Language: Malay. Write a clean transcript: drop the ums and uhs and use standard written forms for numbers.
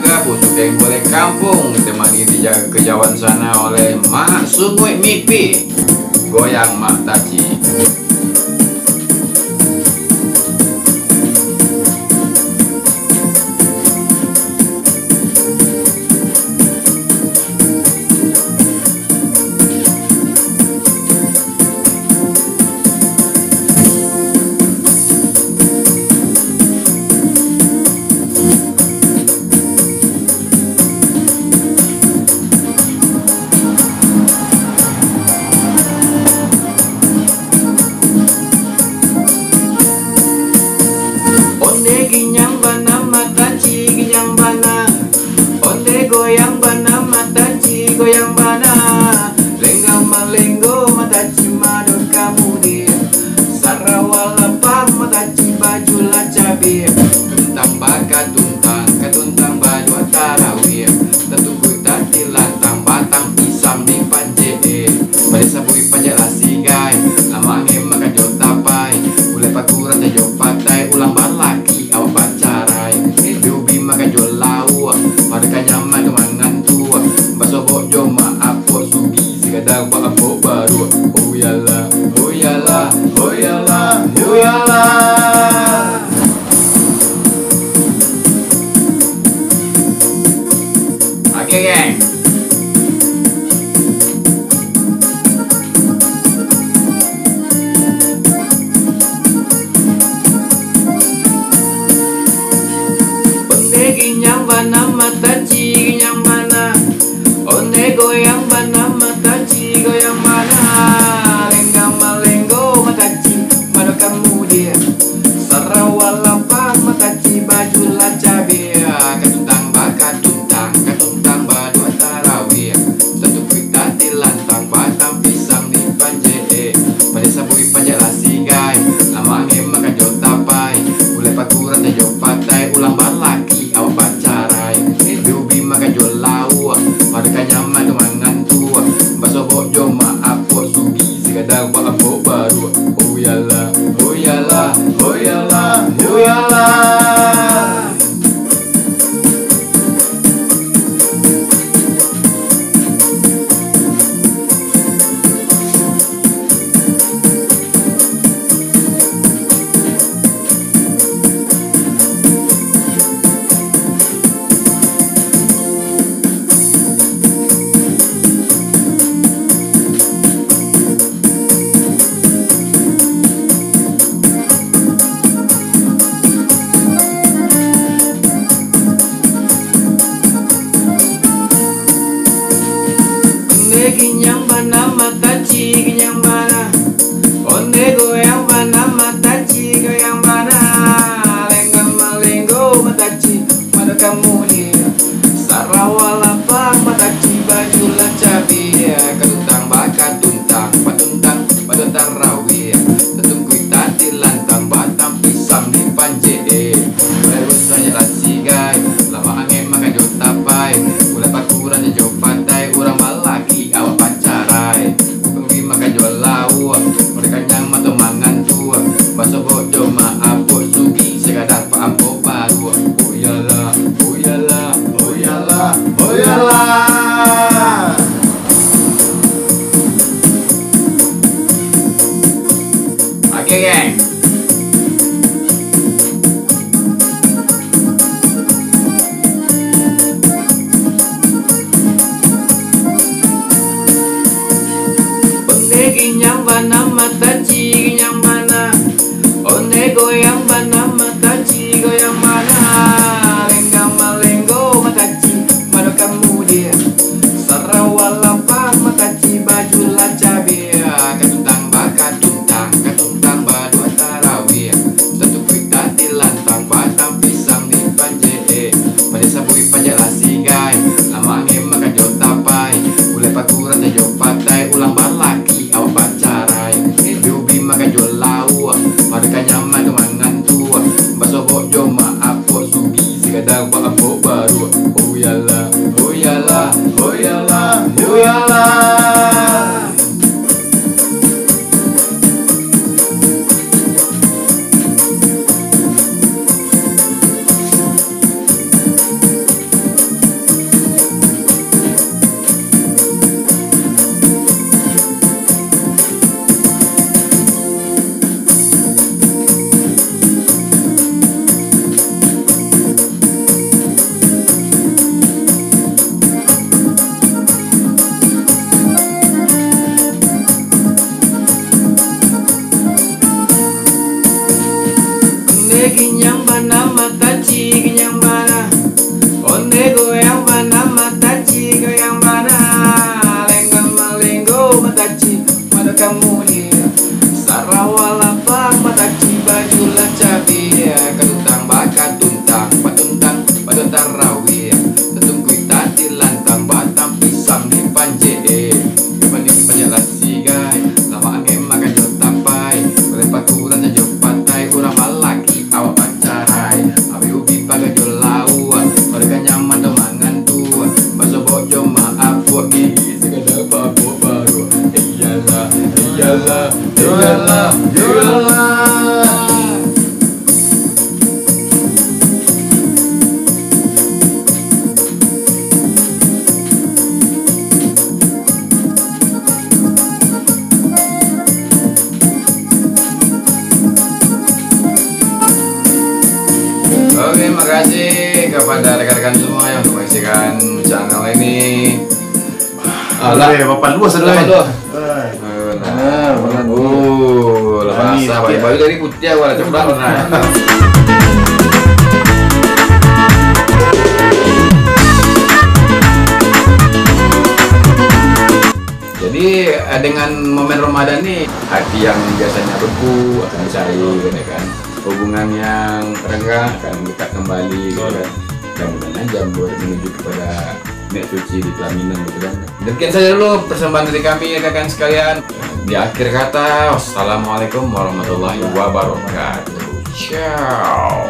jaga busuk yang boleh kampung, temani dijaga kejauhan sana oleh Mak Sungguh Mipi, goyang Mak Taci. Ginyang bana mataci ginyang bana, onde goyang bana mataci goyang bana, lenggang malenggo mataci madu kamu dia, sarawalapang mataci baju lacabi, tuntang baka tuntang katuntang baju tarawih, tetunggu tadi lantang batang pisang di panje, pada sabui panje lasigai, lamange maka jotapai, ulai pakuran jajo patai ulang balaki. Kadang pak apok baru, oh yalah, oh yalah, oh yalah, oh yalah. Oke geng. Onde ginyang bana mataci ginyang bana, onde goyang bana mataci goyang bana, lenggang malenggo mataci madu kamu dia, sarawalapang mataci baju lacabi, katuntang baka tuntang katuntang badu tarawih, satu kuita di lantang batang pisang di panje, pada sabui panje lasigai, lamange maka jotapai, ulai pakuran jajo patai ulang balaki awak pacarai, dubi maka jolau, pada kanyaman kemangan tua, basobok joma apok sugi sekadang pak apok baru, oh yalah, oh yalah, oh yalah, oh yalah. Ginyang bana mataci ginyang bana, onde goyang bana mataci goyang bana, lenggang malenggo mataci madu kamu dia, sarawalapang mataci baju lacabi, katuntang baka tuntang patuntang pada tarawih, tetunggu tadi lantang batang pisang di panje, baru saya lasigai, lama angin maka jotapai, ulai pakuran jajo patai urang balaki awak pacarai, tunggu maka jual lau, mereka nyang mata mangan tua, basobok joma apok sugi sekadang pak ampok baru, oh yalah, oh yalah, oh yalah, oh yalah. goyang mana mataci, goyang mana lenggam melenggo mataci, mana kamu dia Sarawak lapang mataci, bajulah cabi Ketuntang bakat tuntang, patuntang rawi Tetungkui tadi lantang, batang pisang di panje Kebanding penjelas sigai, lama angin makan jauh tapai Berlepat kurang jauh patai, kurang malaki awak pancarai Abi ubi pakai jauh lau, mereka nyaman dan mangan tua Baso bojo maaf buat gigi, segala babuk baru Iyalah, iyalah, iyalah, iyalah Oke, makasih kepada rekan-rekan semua yang menyaksikan channel ini. Alah, papan luas ada Papan luas. Papan Lepas baju dari putih awal coba Jadi dengan momen Ramadan nih hati yang biasanya beku akan cair, ya kan? Hubungan yang renggang akan dekat kembali, gitu kan? Dan mudah-mudahan jambur menuju kepada nek suci di pelaminan, gitu kan? Demikian saja dulu persembahan dari kami, rekan sekalian. Di akhir kata, wassalamualaikum warahmatullahi wabarakatuh. Ciao.